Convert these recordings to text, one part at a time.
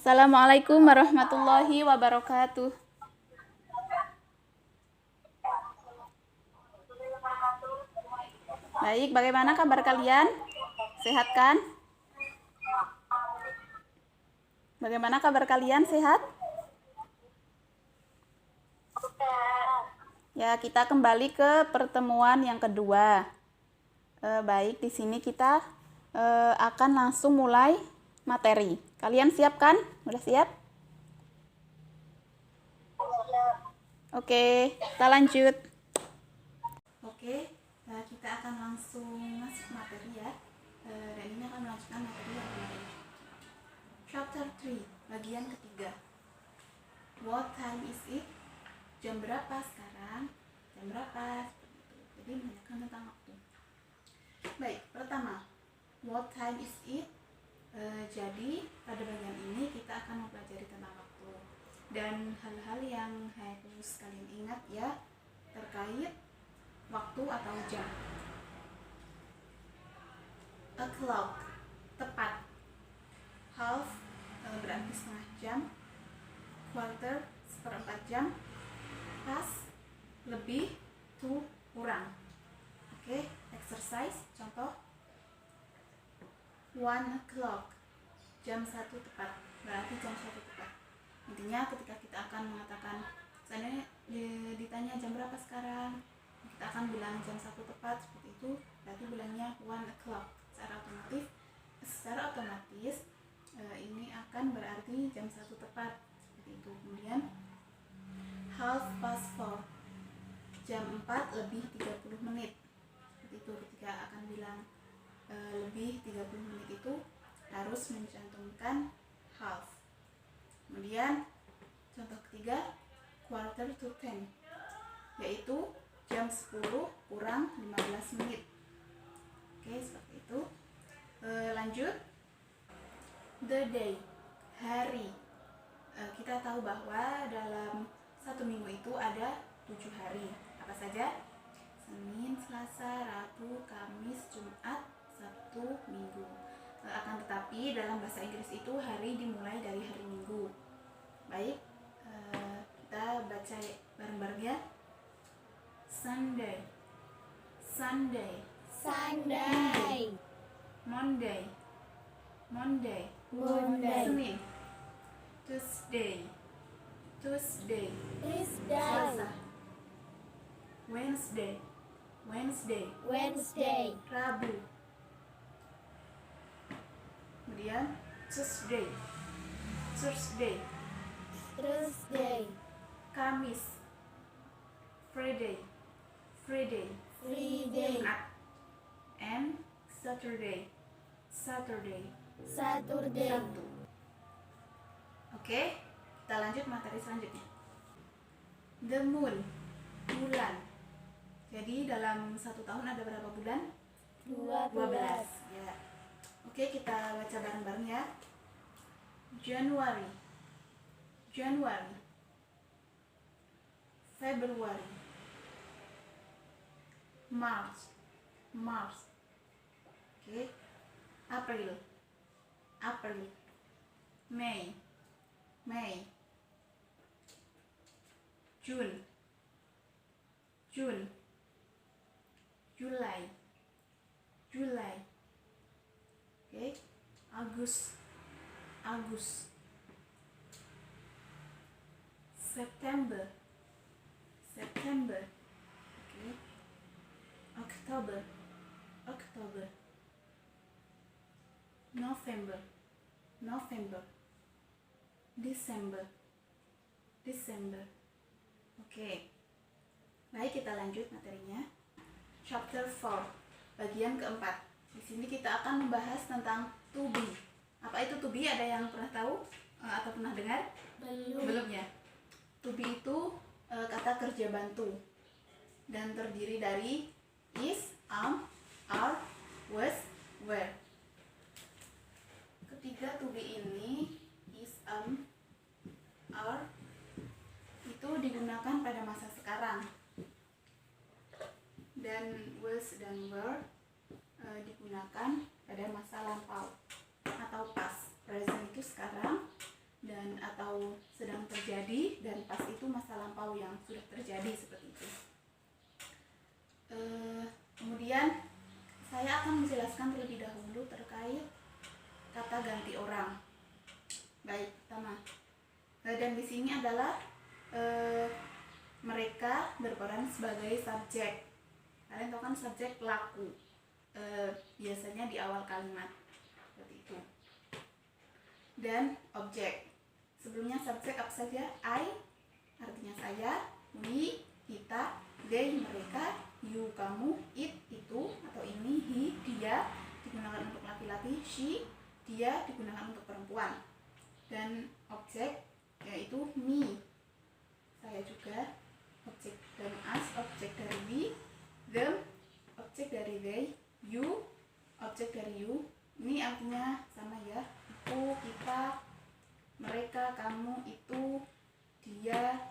Assalamualaikum warahmatullahi wabarakatuh. Baik, bagaimana kabar kalian? Sehat kan? Bagaimana kabar kalian? Sehat? Ya, kita kembali ke pertemuan yang kedua. Baik, di sini kita akan langsung mulai materi. Kalian siap kan? Udah siap? Oke, kita lanjut. Oke, kita akan langsung masuk materi ya. Dan ini akan melanjutkan materi yang kemarin. Chapter 3, bagian ketiga. What time is it? Jam berapa sekarang? Jam berapa? Jadi menanyakan tentang waktu. Baik, pertama, what time is it? Jadi pada bagian ini kita akan mempelajari tentang waktu dan hal-hal yang harus kalian ingat ya terkait waktu atau jam. O'clock, tepat. Half, berarti setengah jam. Quarter, seperempat jam. Pas, lebih. To, kurang. Oke, exercise, contoh. 1 o'clock, jam 1 tepat, berarti jam 1 tepat. Intinya ketika kita akan mengatakan, misalnya ditanya jam berapa sekarang, kita akan bilang jam 1 tepat, seperti itu, berarti bilangnya 1 o'clock. Secara otomatis ini akan berarti jam 1 tepat, seperti itu. Kemudian half past 4, jam 4 lebih 30 menit, seperti itu. Ketika akan bilang lebih 30 menit itu harus mencantumkan half. Kemudian contoh ketiga, quarter to 10, yaitu jam 10 kurang 15 menit. Oke, seperti itu. Lanjut. The day, hari. Kita tahu bahwa dalam satu minggu itu ada 7 hari. Apa saja? Senin, Selasa, Rabu, Kamis, Jumat, Sabtu, Minggu. Akan tetapi dalam bahasa Inggris itu hari dimulai dari hari Minggu. Baik, kita baca bareng-bareng ya. Sunday, Sunday, Sunday, Monday, Monday, Monday, Senin, Tuesday, Tuesday, Tuesday, Selasa, Wednesday, Wednesday, Wednesday, Rabu. Kemudian Tuesday, Thursday, Thursday, Kamis, Friday, Friday, Friday, Jumat, and Saturday, Saturday, Saturday. Sabtu. Oke, kita lanjut materi selanjutnya. The moon, bulan. Jadi dalam satu tahun ada berapa bulan? 12. Ya. Oke, kita baca bareng-bareng ya. January, January, February, March, March. Oke. April, April, May, May, June, June, July, July. Oke. August, August, September, September. Oke. October, October, November, November, December, December. Oke. Baik, kita lanjut materinya. Chapter 4, bagian keempat. Di sini kita akan membahas tentang to be. Apa itu to be? Ada yang pernah tahu atau pernah dengar? Belum ya. To be itu kata kerja bantu dan terdiri dari is, are, was, were. Ketiga to be ini, is, are, itu digunakan pada masa sekarang, dan was dan were digunakan pada masa lampau atau past. Present itu sekarang, dan atau sedang terjadi, dan past itu masa lampau yang sudah terjadi seperti itu. Kemudian saya akan menjelaskan terlebih dahulu terkait kata ganti orang. Baik, pertama, dan di sini adalah mereka berperan sebagai subjek. Kalian tahu kan subjek pelaku, biasanya di awal kalimat seperti itu. Dan objek, sebelumnya subjek apa saja? I artinya saya, we kita, they mereka, you kamu, it itu atau ini, he dia digunakan untuk laki-laki, she dia digunakan untuk perempuan. Dan objek yaitu me, saya juga, objek dari us, objek dari we, them, objek dari they, you, objek dari you. Ini artinya sama ya, aku, kita, mereka, kamu, itu, dia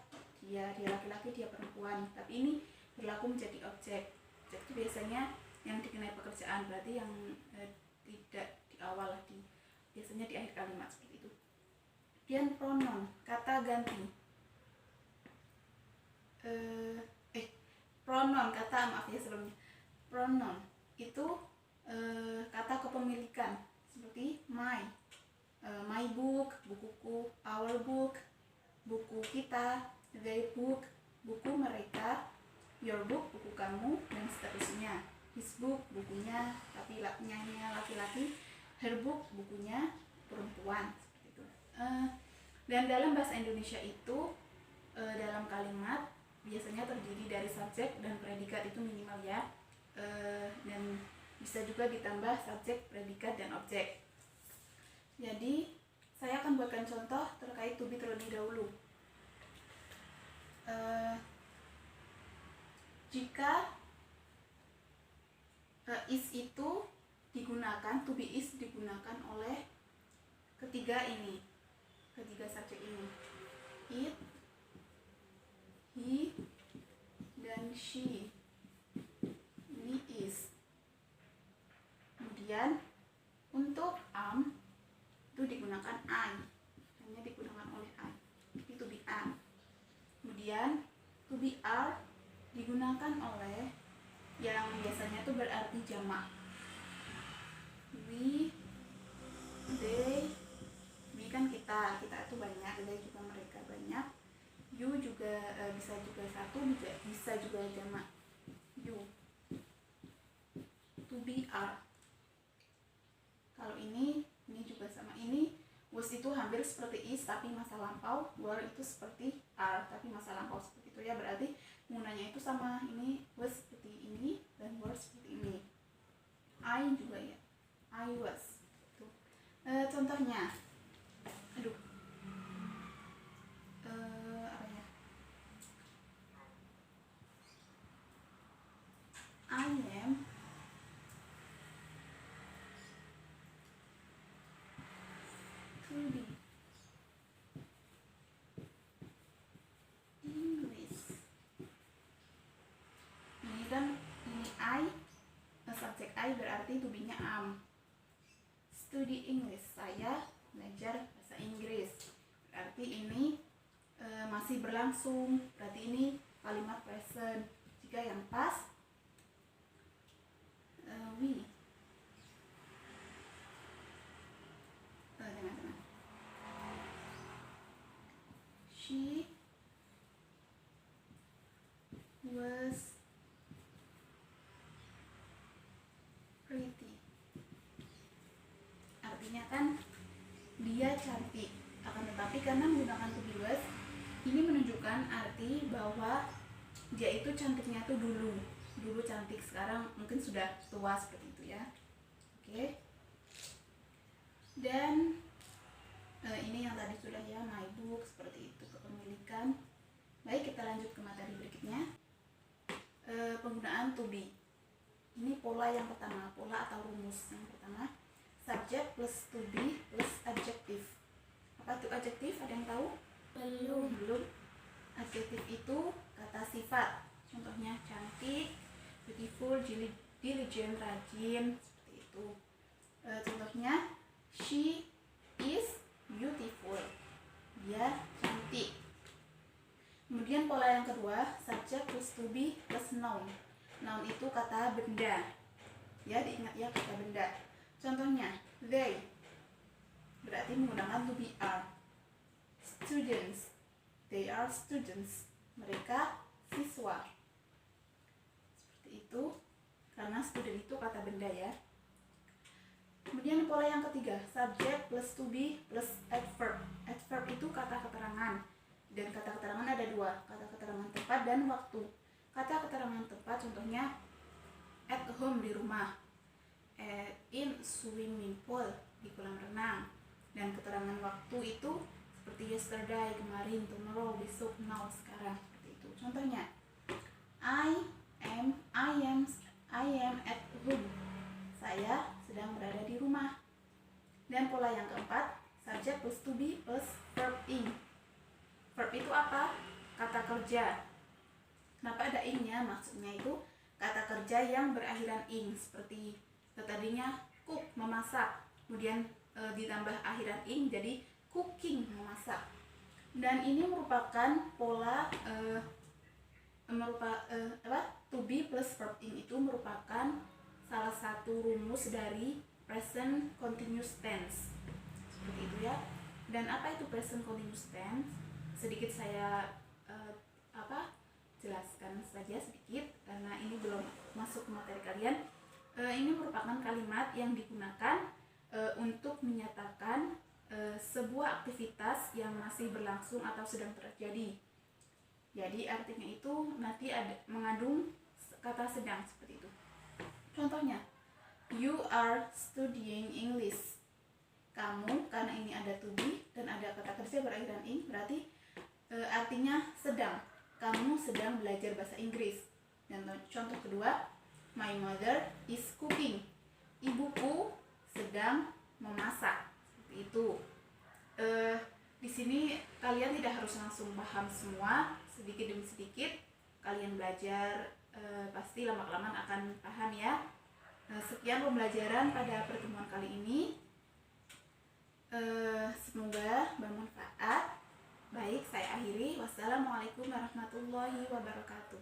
laki-laki, dia perempuan. Tapi ini berlaku menjadi objek. Objek itu biasanya yang dikenai pekerjaan, berarti yang tidak di awal, biasanya di akhir kalimat seperti itu. Kemudian pronoun, kata ganti. Pronoun, kata maaf ya sebelumnya. Pronoun itu kata kepemilikan seperti my, my book, bukuku, our book, buku kita, their book, buku mereka, your book, buku kamu, dan seterusnya. His book, bukunya, tapi nyanyinya laki-laki, her book, bukunya perempuan, seperti itu. Dan dalam bahasa Indonesia itu dalam kalimat biasanya terdiri dari subjek dan predikat, itu minimal ya, dan bisa juga ditambah subjek, predikat, dan objek. Jadi saya akan buatkan contoh terkait to be terlebih dahulu. Jika is itu digunakan, to be is digunakan oleh ketiga subjek ini, it, he, dan she. Ini is. Kemudian untuk am itu digunakan I, hanya digunakan oleh I, itu to be am. Kemudian to be are digunakan oleh yang biasanya itu berarti jamak, we, they, we kan kita itu banyak, they juga mereka banyak, you juga bisa juga satu, bisa juga jamak, you. To be are, kalau ini juga sama, ini was itu hampir seperti is tapi masa lampau, were itu seperti are tapi masa lampau, seperti itu ya. Berarti penggunanya itu sama, ini was seperti ini dan were seperti ini. I juga ya, I was. Contohnya, apa ya? I am studying English. Ini kan ini I, subjek I berarti to be-nya am. Study English, saya belajar bahasa Inggris. Berarti ini masih berlangsung, berarti ini kalimat present. Jika yang past, we. Teman-teman, she was pretty. Artinya kan dia cantik, akan tetapi karena menggunakan to be was, ini menunjukkan arti bahwa dia itu cantiknya tuh dulu cantik, sekarang mungkin sudah tua, seperti itu ya. Oke. Dan ini yang tadi sudah ya, my book, seperti itu, kepemilikan. Baik, kita lanjut ke materi berikutnya. Penggunaan to be. Ini pola yang pertama, pola atau rumus yang pertama, subject plus to be plus adjective. Apa itu adjective? Ada yang tahu? Belum. Adjektif itu kata sifat. Contohnya cantik, beautiful, diligent, rajin, seperti itu. Contohnya she is beautiful. plus to be plus noun. Noun itu kata benda. Ya, diingat ya, kata benda. Contohnya, they berarti menggunakan to be are. Students, they are students. Mereka siswa. Seperti itu, karena student itu kata benda ya. Kemudian pola yang ketiga, subject plus to be plus adverb. Adverb itu kata keterangan. Dan kata keterangan ada dua, kata keterangan tempat dan waktu. Kata keterangan tempat contohnya at home di rumah, in swimming pool di kolam renang. Dan keterangan waktu itu seperti yesterday, kemarin, tomorrow, besok, now, sekarang. Seperti itu. Contohnya I am at home. Saya sedang berada di rumah. Dan pola yang keempat, subject plus to be plus verb ing. Verb itu apa? Kata kerja. Kenapa ada ing-nya? Maksudnya itu kata kerja yang berakhiran ing, seperti tadinya cook, memasak, kemudian ditambah akhiran ing jadi cooking, memasak. Dan ini merupakan pola to be plus verb ing itu merupakan salah satu rumus dari present continuous tense. Seperti itu ya. Dan apa itu present continuous tense? Sedikit saya jelaskan saja sedikit karena ini belum masuk ke materi kalian. Ini merupakan kalimat yang digunakan untuk menyatakan sebuah aktivitas yang masih berlangsung atau sedang terjadi. Jadi artinya itu nanti ada mengandung kata sedang seperti itu. Contohnya, you are studying English. Kamu, karena ini ada to be dan ada kata kerja berakhiran ing, berarti artinya sedang. Kamu sedang belajar bahasa Inggris. Dan contoh kedua, my mother is cooking. Ibuku sedang memasak. Seperti itu. Di sini kalian tidak harus langsung paham semua, sedikit demi sedikit kalian belajar, pasti lama-kelamaan akan paham ya. Sekian pembelajaran pada pertemuan kali ini. Semoga bermanfaat. Baik, saya akhiri. Wassalamualaikum warahmatullahi wabarakatuh.